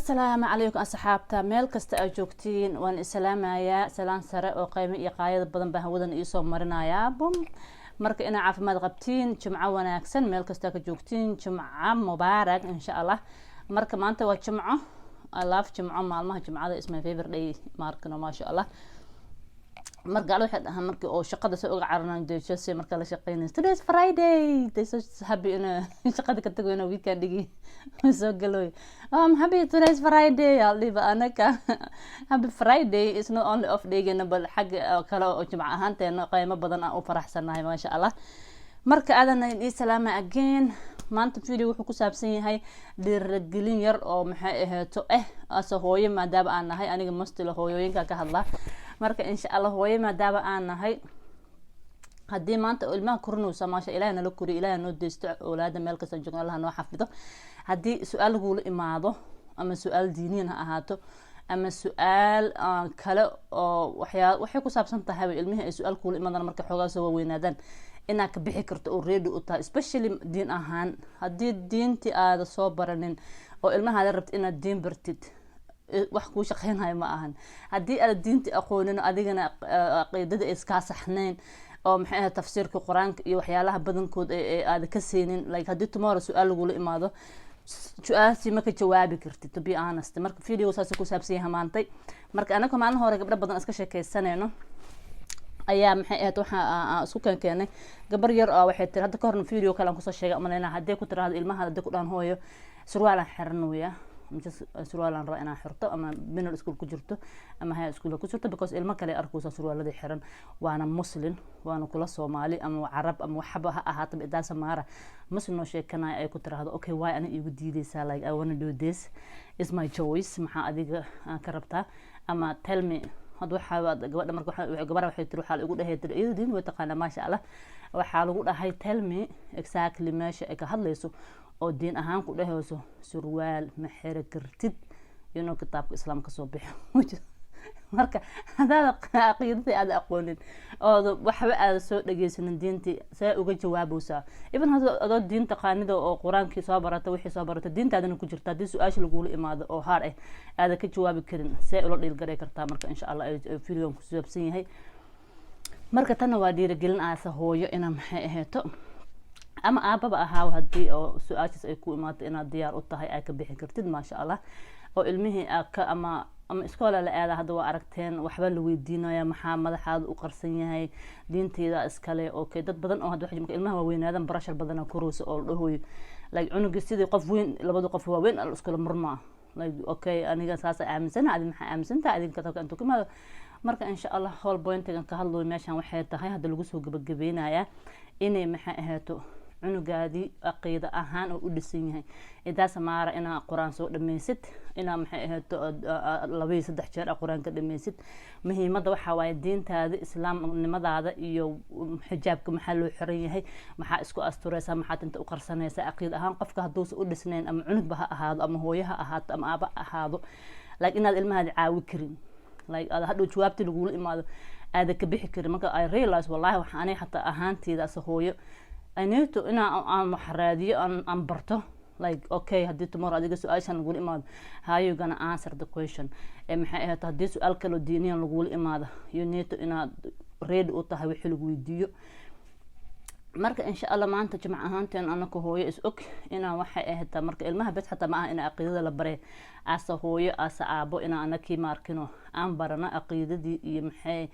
السلام عليكم أصحابتا ميل كستا أجوكتين وان السلام سلام سراء وقيمة إيقاية بدن بهودن إيسو مرنايا بوم مركا إنا عافماد قبتين جمعة وناكسن ميل كستا أجوكتين جمعة مبارك إن شاء الله مركا ما أنت وجمعة ألاف جمعة مالمها جمعة اسمها فيفر دي ماركنا ما شاء الله marka ala waxay dhahaan markii oo shaqada soo uga carnaan deeshay marka la shaqeynay today's friday they so happy in shaqada ka tago in weekendigi soo galoy happy today's friday aliba anaka happy friday is not only off day gana bal xag kale oo jimca ahaanteena qiimo badan aan u faraxsanahay ma sha Allah marka aadan ii salaama again maanta video wuxuu ku saabsan yahay dhiirigelin yar oo maxay ahaato asoo hooyo maadaama aan nahay aniga mastila hooyooyinka ka hadla marka insha Allah hooyo maadaama aan nahay hadii maanta ilmaha kornoosa maasha Ilaahay nala kori Ilaahay noo deesto awlaada meel kasta joogna Allah noo xafido hadii su'aal guul imaado ama su'aal diiniin ha ahaato ama su'aal kale oo waxay ku saabsan tahay ilmaha ay su'aal guul imaadaan marka xoogaa soo weynaadaan ina ka bixi karto oo ready u tahay especially diin ahaan hadii diinti aad soo baranin oo ilmaha la rabto inaad diin bartid wax ku shaqeynay ma ahan hadii aad diinti aqoonin adigana aqeedada iska saxneen oo maxay ahayd tafsiirka quraanka iyo waxyaalaha badankood ee aad ka seenin like hadii tomorrow su'aal lagu imaado su'aasha ma ka jawaabi kartid to be honest marka video saas ku saabsan yahay maantay marka anaga maalin hore gabdho badan iska sheekaysanayno ayaa maxay ahayd waxa isku keenay gabar yar oo waxay tir hadda ka horna video kale aan ku soo sheegay amalena hadii ku tiraahdo ilmaha hadii ku dhaan hooyo surwaal aan xirnooya surwaal aan raaina xirto ama middle school ku jirto ama high school ku jirto because ilmo kale arkuusa surwaalada xiran waana muslim waana kula Soomaali ama Arab ama waxba ha ahaato idaa Samaara muslim oo sheekanay ay ku tiraahdo okay why ana igu diidaysaa like I want to do this is my choice maxaa adiga ka rabtaa ama tell me had waxa gabadha marka gabadha waxay tir waxa ugu dhahay tir diin way taqaana ma sha Allah waxa lagu dhahay tell me exactly meesha ay ka hadlayso oo diin ahaan ku dhahayso surwaal ma xira kartid kitaabka islaamka soo bixi marka hada aqeedada aad aqoonin oo waxba aad soo dhageysanin diinti say uga jawaabaysaa ibn hada diinta qaanida oo quraanka soo barata wixii soo barata diintaadana ku jirta hadii su'aasha lagu imaado oo haar aad ka jawaabi karin say ula dhilgaray kartaa marka insha Allah video ku saabsan yahay marka tan waa dhiirigelin aasa hooyo ina maxay ahaato ama aababa ahaaw hadii oo su'aashaas ay ku imaato inaad diyaar u tahay ay ka bixi kartid ma sha Allah oo ilmihii ama iskoola la aada hadda waa aragteen waxba la weydiinaya maxaa madaxaad u qarsan yahay diinteeda iskale okay dad badan oo hadda waxa ilmaha weynaadan barashar badan ku ruusa oo dhahoy like cunuga sidii qof weyn labada qof waa weyn iskoola marma like okay aniga saas aaminsan adin maxaa aaminsantaa adin ka tago inta kuma marka insha Allah whole point-kan ka hadlo meeshan waxay tahay hadda lagu soo gabagabeynaya inay maxay ahaato cunugaadi aqeeda ahaan oo u dhisan yahay idaa Samaara ina quraan soo dhameysid ina maxay ahaato 2-3 jeer quraan ka dhameysid muhiimada waxa waaye diintaada islaamnimadaada iyo xijaabka maxaa loo xiran yahay maxaa isku asturaysa maxaa inta u qarsanaysa aqeed ahaan qofka haduu u dhisneen ama cunugba ha ahaado ama hooyaha ahaato ama aaba ahaado like inaad ilmahaada caawi karin like aad hadhow jawaabti lagu imaado aad ka bixi karin marka I realize wallahi waxa aanay xataa ahaanteeda as hooyo I need to aan maxraadiyo aan barto like okay hadii tomorrow adiga su'aashan lagu imaado how you gonna answer the question maxay ahayd hadii su'aal kale diiniyan lagu imaado you need to inaad ready u tahay wixii lagu weydiiyo marka insha Allah maanta jimca ahaanteen anaka hooyo is og ina waxay ahayd marka ilmaha bad xataa ma aha ina aqeedada la bare asa hooyo asa aabo ina anaki markino aan barana aqeedadii iyo maxay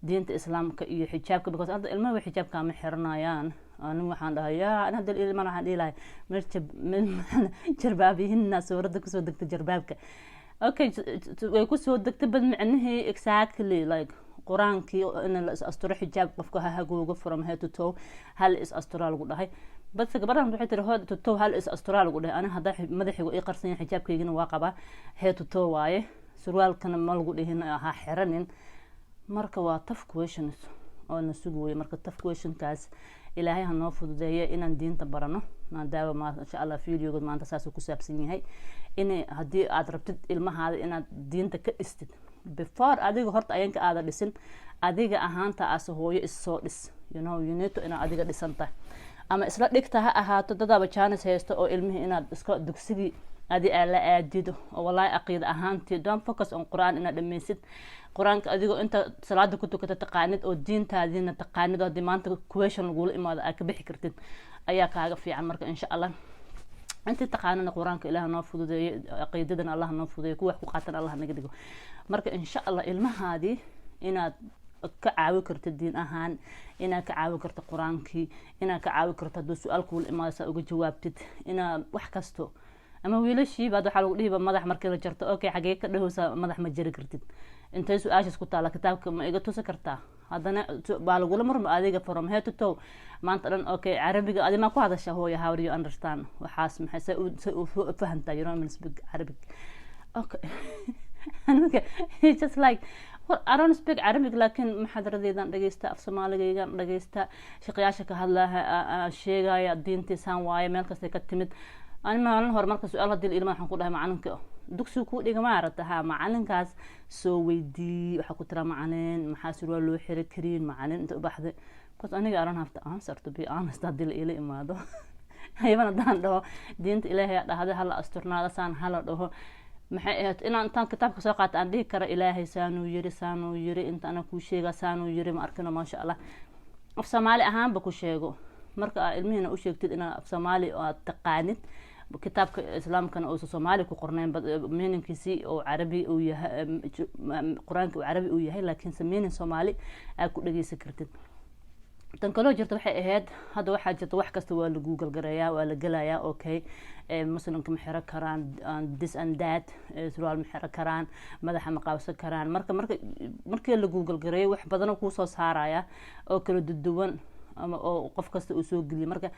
diinta islaamka iyo xijaabka because hadda ilmaha xijaabka ma xiranayaan aan waxaan dhahayaa ana hadda ilmaha waxaan dhilahay jarbaabihinna suurada ku soo degtay jarbaabka okay way ku soo degtay bad macnaheedu exactly like quraanki in la asturo xijaab qofka ha hagooga from head to toe hal is asturo lagu dhahay bas gabadhan waxay tiri head to toe hal is asturo lagu dhahay ana hadda madaxigu ay qarsan yahay xijaabkeygina waa qaba head to toe waaye surwaalkana ma lagu dhihin ha xiranin marka waa tough questions oo na sugo marka tough questionkaas Ilaahay ha noo fududeeyo inaan diinta barano maadaama ma sha Allah video-ga maanta saas ku saabsan yahay in hadii aad rabtid ilmahaada inaad diinta ka dhistid before adiga horta ayanka aad dhisin adiga ahaanta as hooyo is soo dhis you need to ina adiga dhisanta ama isla dhigta ha ahaato dadaba chance haysto oo ilmihi inaad iska dugsiga adi ala aadido oo wallahi aqeed ahaantii don't focus on quraan ina dhameysid quraanka adigoo inta salaada ku tukata taqaanid oo diintaadina taqaanid oo dimaanta question lagu imaado aad ka bixi kartid ayaa kaaga fiican marka insha Allah inta taqaanana quraanka ilaaha noo fududeeyo aqeedadana Allah noo fududeeyo kuwa ku qaatan Allah naga dhigo marka insha Allah ilmahaadi inaad ka caawi karto diin ahaan inaad ka caawi karto quraankii inaad ka caawi karto haduu su'aal ku imaado saa uga jawaabtid inaad wax kasto ama wiilashii baad waxa lagu dhiiba madax markii la jarto okay xagee ka dhahowsa madax ma jari kartid intay su'aashaas ku taala kitaabka ma iga tusi kartaa hadana baa lagu marmo adiga from head to toe maanta dhan okay Arabiga adi ma ku hadashaa hooyo how do you understand waxaas maxay u fahantaa you know speak Arabic okay okay it's just like well, I don't speak Arabic laakiin muxaadaradeedan dhageysta af Soomaaliga dhageysta shaqayaasha ka hadlaa sheegaya diintiisaan waaye meel kasta ka timid أنا ما أعلن هرمك سؤال هذا الإلمان حنقول له معلنك دكسو كودي جماعة رتها معلنكاس سوي دي وحكوا ترى معلن محاسر ولا حرك كرين معلن أنت بحث بس أنا قارن هفت answer to be honest هذا الإله ما ده هاي ما ندان ده دينت إلهي هذا هلا أسترنا هذا سان هلا ده محيط إن أنت كتابك ساقط عندي كرا إلهي سانو يري أنت أنا كوشيجا سانو يري ما أركنا ما شاء الله في سومالي أهم بكوشيجو مركا علمينا وشيكتid إن في سومالي تقانيد كتابك إسلام كان أو سومالي كقرنين مينكيسي أو عربي أو قرآن أو عربي أو يهي لكن سمين سومالي أكو دقي سكرتين تنقلوا جرت waxay ahayd hada waxa jirta wax kasta waa la Google gareeyaa waa la galayaa okay مثلا كم xira karaan this and that su'aal xira karaan madaxa ma qaabsan karaan markii la Google gareeyo wax badan oo ku soo saaraya oo kala duwan ama oo qof kasta uu soo geliyo marka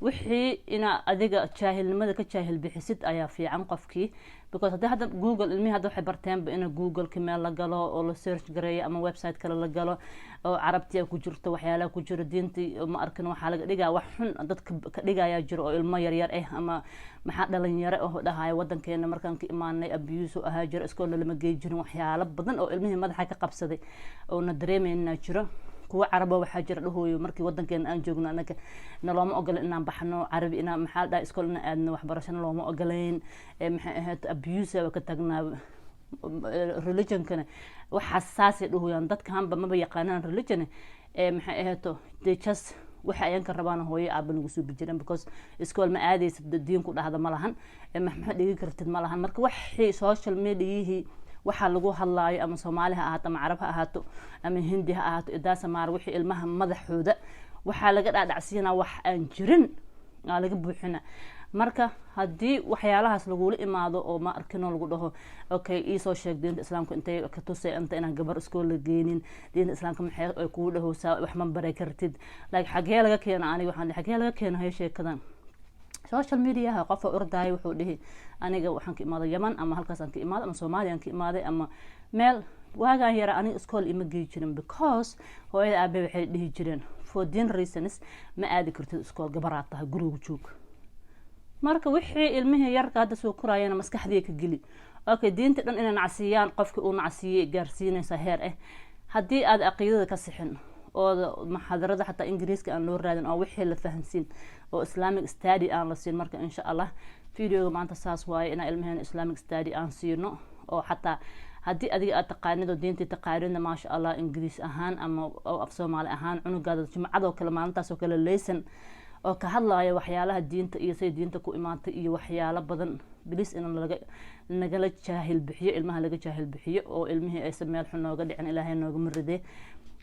wixii ina adiga jaahilnimada ka jaahil bixisid ayaa fiican qofkii because hada Google ilmihi hada waxay barteen in Google kama la galo oo la search gareeyo ama website kale la galo oo carabtiya ku jirto waxyaalaha ku jira diintii ma arkin waxa laga dhigaa wax xun dadka ka dhigaya jiro oo ilmo yar ama maxaa dhalinyaro oo dhahayo wadankeena markaan ka imaanay abuse oo ahaa jiro iskool lama geey jirin waxyaalo badan oo ilmihi madaxa ka qabsaday oo na dareemayna jiro kuwa carabo waxa jira dhahooyo markii wadankeena aan joogno anaga nalooma ogol inaan baxno carabi inaan maxaa dhaa iskool inaan aadno waxbarasho looma ogoleen maxay ahayd abuse ka tagnaa religion kana wax xasaas ah dhahooyaan dadka hanba ma yaqaanaan religion maxay ahayd they just waxa ay ka rabaan hooyo aaba lagu soo bijireen because iskool ma aadaysa diin ku dhahda ma lahan maxaa dhigi kartid ma lahan marka waxii social media waxa lagu hadlaayo ama Soomaali ha ahaato ama Carab ha ahaato ama Hindi ha ahaato idaasa maar wixii ilmaha madaxooda waxa laga dhaadhacsiinaa wax aan jirin laga buuxina marka hadii waxyaalahaas lagu imaado oo ma arkino lagu dhaho okay soo sheeg diinta islaamka intay ka tusay inta inaan gabar iskool la geenin diinta islaamka maxay ay ku dhahoosaa wax ma baray kartid like xagee laga keenay aniga waxaan xagee laga keenay sheekadan social media qof ordaay wuxuu dhihi aniga waxaan ka imaaday Yaman ama halkaas aan ka imaaday ama Soomaaliya aan ka imaaday ama meel waagaan yara aniga iskool ima geey jirin because hooyada aabe waxay dhihi jireen for din reasons ma aadi kartid iskool gabaraad tahay guriga joog marka wixii ilmihii yarka hadda soo korayana maskaxdiisa ka geli okay diinta dhan inay nacsiiyaan qofka uu nacsiiyay gaarsiinaysa heer hadii aad aqoonta ka sixin oo muxaadarada xataa Ingiriiska aan loo raadin oo wixii la fahansiin oo Islamic study aan la siin marka insha Allah video maanta saas waaye ina ilmahan Islamic study aan siino oo xataa hadii adiga aad taqaanido diinta taqaanina ma sha Allah Ingiriis ahaan ama af Soomaali ahaan cunugaada jumcada kala maalintaas oo kala leesan oo ka hadlayo waxyaalaha diinta iyo say diinta ku imaantay iyo waxyaalo badan bilis in nagala jaahil bixiyo ilmaha laga jaahil bixiyo oo ilmihii ay sameel xun nooga dhicin Ilaahay nooga maride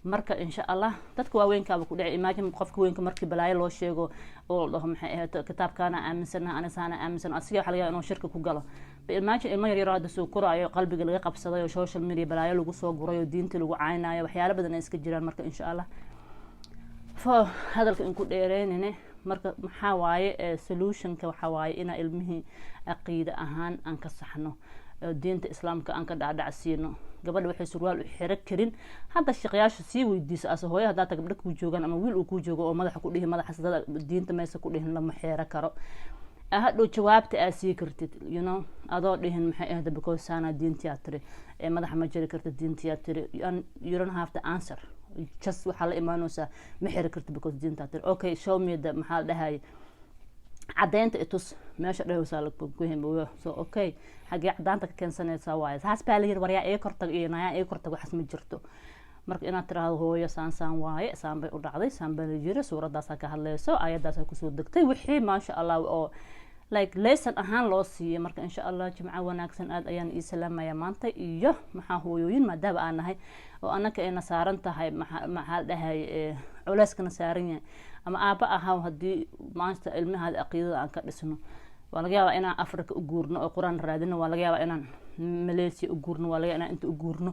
marka insha Allah dadka waaweynkaaba ku dhacay imagine qofka weynka markii balaayo loo sheego oo dhaho maxay ahayd kitaabkana aaminsana ana saana aaminsan asiga waxa laga yaabaa inuu shirka ku galo imagine ilmo yar hada soo koraayo qalbiga laga qabsaday oo social media balaayo lagu soo guray oo diinta lagu caaynayo waxyaalo badan ay iska jiraan marka insha Allah hadalka in ku dheereynene marka maxaa waaye solutionka waxa waaye ina ilmihii aqeeda ahaan aan ka saxno diinta islaamka aan ka dhaadhacsiino gabadha waxay surwaal u xira karin hadda shaqayaasha si weydiisa as hooyo hada gabdha ku joogan ama wiil uu ku joogo oo madaxa ku dhihi madaxa dad diinta meesha ku dhihin lama xira karo ahadoo jawaabta aad sii kartid you know adoo dhihin maxay ahda because sana diinta tiri madaxa ma jiri kartid diinta tiri you don't have to answer just waxa la imaanaysa ma xiri kartid because diinta tiri okay show me the maxaa dhahay cadaynta itus meesha dhahaysaa la kuhimbo so okay xagee cadaanta ka keensanaysaa waaye saas baa la yiri waryaa ee kortag iyo nayaa ee kortag waxas ma jirto marka inaad tiraahdo hooyo saan waaye saan bay u dhacday saan baa la yiri suuradaas ka hadlayso ayadaas ku soo degtay wixii maasha Allah oo like lesson ahaan loo siiyay marka insha Allah jimca wanaagsan aad ayaan ii salaamaya maanta iyo maxaa hooyooyin maadaama aan nahay oo anaka ay nasaaran tahay maxaa dhahay culeyskana saaran yahay ama aaba ahaa hadii maanta ilmaha aqoonta aan ka dhisno waa laga yaabaa inaan Afrika u guurno oo Quraan raadino waa laga yaabaa inaan Malaysia u guurno waa laga yaabaa inaan inta u guurno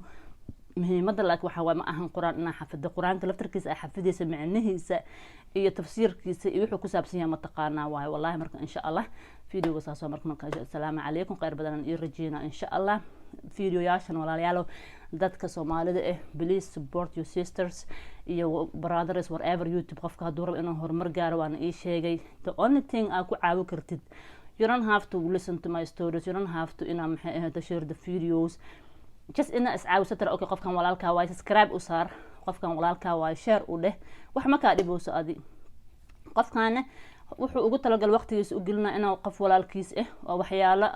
muhiimada laakiin waxa ma ahan Quraan inaan xafido Quraanka laftarkiisa ay xafidaysa macnihiisa iyo tafsiirkiisa iyo wuxuu ku saabsan yahay mataqaanaa waay wallahi marka insha Allah video saaso marka assalaamu calaykum khayr badan iyo rajayna insha Allah video yaashan walaalayaal dadka Soomaalida please support your sisters iyo brothers whatever YouTube qofka haduu rabo inuu horumar gaaro waan ii sheegay the only thing aan ku caawi kartid you don't have to listen to my stories you don't have to share the videos just ina iscaawisatar okay qofkan walaalka waa subscribe u saar qofkan walaalka waa share u dheh wax ma ka dhibooso adi qofkan wuxuu ugu talagal waqtigiisa u gelina inuu qof walaalkiis oo waxyaalo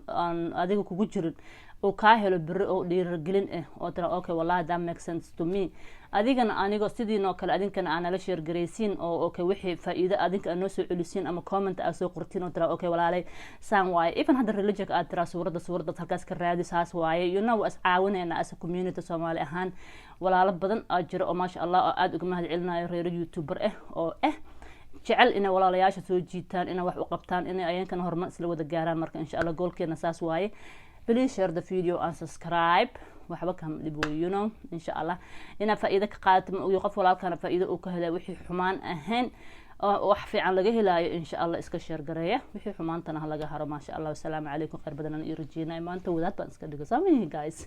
aan adiga kugu jirin oo ka helo biro oo dhiirigelin oo tira okay wallahi that makes sense to me adigana aniga sidiinoo kale adinkana aan la share gareysiin oo okay wixii faa'iido adinka aan soo celisiin ama comment aad soo qortiin oo tira okay walaalay saan waaye even hadda religion aad tira suurada halkaas ka raadi saas waaye you know as caawinayna as a community Soomaali ahaan walaalo badan aad jiro oo maasha Allah aad uga mahad celinayo reer YouTuber oo jecel in walaalayaasha soo jiitaan in wax u qabtaan in ayankana horumar isla wada gaaraan marka insha Allah goolkeena saas waaye please share the video and subscribe waxba ka dhibo you know insha Allah ina faa'iido ka qaadato oo qof walaalkana faa'iido uu ka helay wixii xumaan ahayn wax fiican laga helayo insha Allah iska share gareeya wixii xumaantana laga haro maasha Allah assalaamu calaykum khayr badan iyo rajayna maanta wadaad baan iska dhigo sameeyay guys